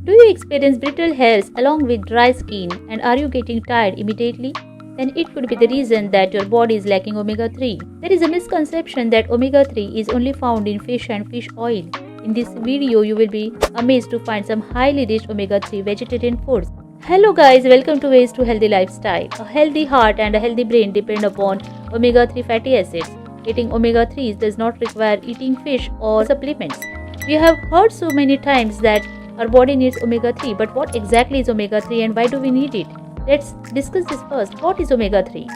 Do you experience brittle hairs along with dry skin, and are you getting tired immediately? Then it could be the reason that your body is lacking omega-3. There is a misconception that omega-3 is only found in fish and fish oil. In this video, you will be amazed to find some highly rich omega-3 vegetarian foods. Hello guys, welcome to Ways to Healthy Lifestyle. A healthy heart and a healthy brain depend upon omega-3 fatty acids. Eating omega-3s does not require eating fish or supplements. We have heard so many times that our body needs omega-3, but what exactly is omega-3 and why do we need it? Let's discuss this first. What is omega-3?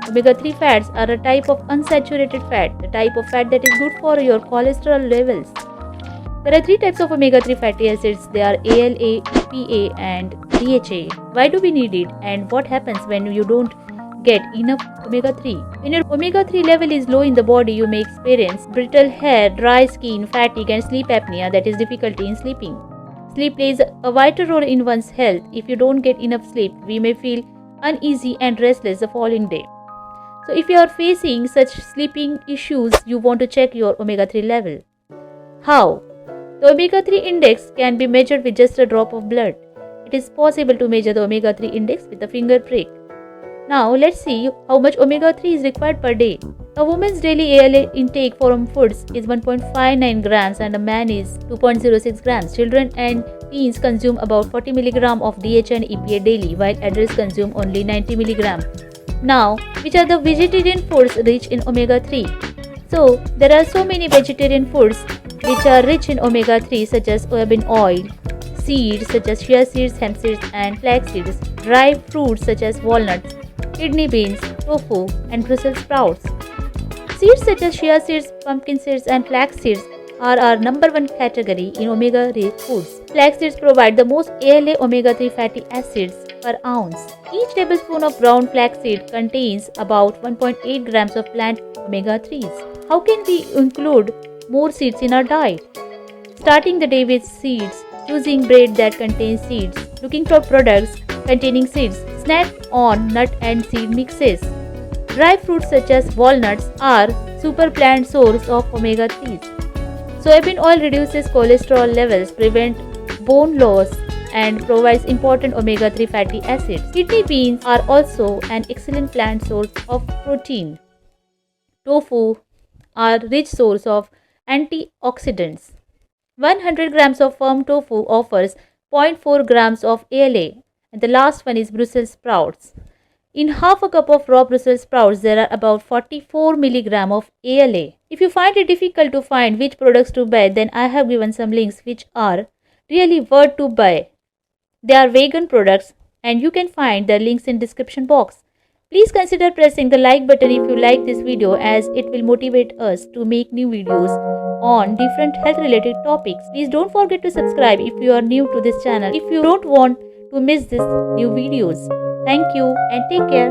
Omega-3 fats are a type of unsaturated fat, the type of fat that is good for your cholesterol levels. There are three types of omega-3 fatty acids. They are ALA, EPA and DHA. Why do we need it and what happens when you don't get enough omega-3? When your omega-3 level is low in the body, you may experience brittle hair, dry skin, fatigue and sleep apnea, that is difficulty in sleeping. Sleep plays a vital role in one's health. If you don't get enough sleep, we may feel uneasy and restless the following day. So if you are facing such sleeping issues, you want to check your omega-3 level. How? The omega-3 index can be measured with just a drop of blood. It is possible to measure the omega-3 index with a finger prick. Now let's see how much omega-3 is required per day. A woman's daily ALA intake from foods is 1.59 grams and a man is 2.06 grams. Children and teens consume about 40 mg of DHA and EPA daily, while adults consume only 90 mg. Now, which are the vegetarian foods rich in omega-3? So, there are so many vegetarian foods which are rich in omega-3 such as soybean oil, seeds such as chia seeds, hemp seeds and flax seeds, dry fruits such as walnuts, kidney beans, tofu and Brussels sprouts. Seeds such as chia seeds, pumpkin seeds and flax seeds are our number one category in omega-3 foods. Flax seeds provide the most ALA omega-3 fatty acids per ounce. Each tablespoon of brown flax seed contains about 1.8 grams of plant omega-3s. How can we include more seeds in our diet? Starting the day with seeds, choosing bread that contains seeds, looking for products containing seeds, snack on nut and seed mixes. Dry fruits such as walnuts are super plant source of omega-3s. Soybean oil reduces cholesterol levels, prevents bone loss and provides important omega-3 fatty acids. Kidney beans are also an excellent plant source of protein. Tofu are rich source of antioxidants. 100 grams of firm tofu offers 0.4 grams of ALA, and the last one is Brussels sprouts. In half a cup of raw Brussels sprouts, there are about 44 mg of ALA. If you find it difficult to find which products to buy, then I have given some links which are really worth to buy. They are vegan products and you can find the links in description box. Please consider pressing the like button if you like this video, as it will motivate us to make new videos on different health related topics. Please don't forget to subscribe if you are new to this channel if you don't want to miss these new videos. Thank you and take care.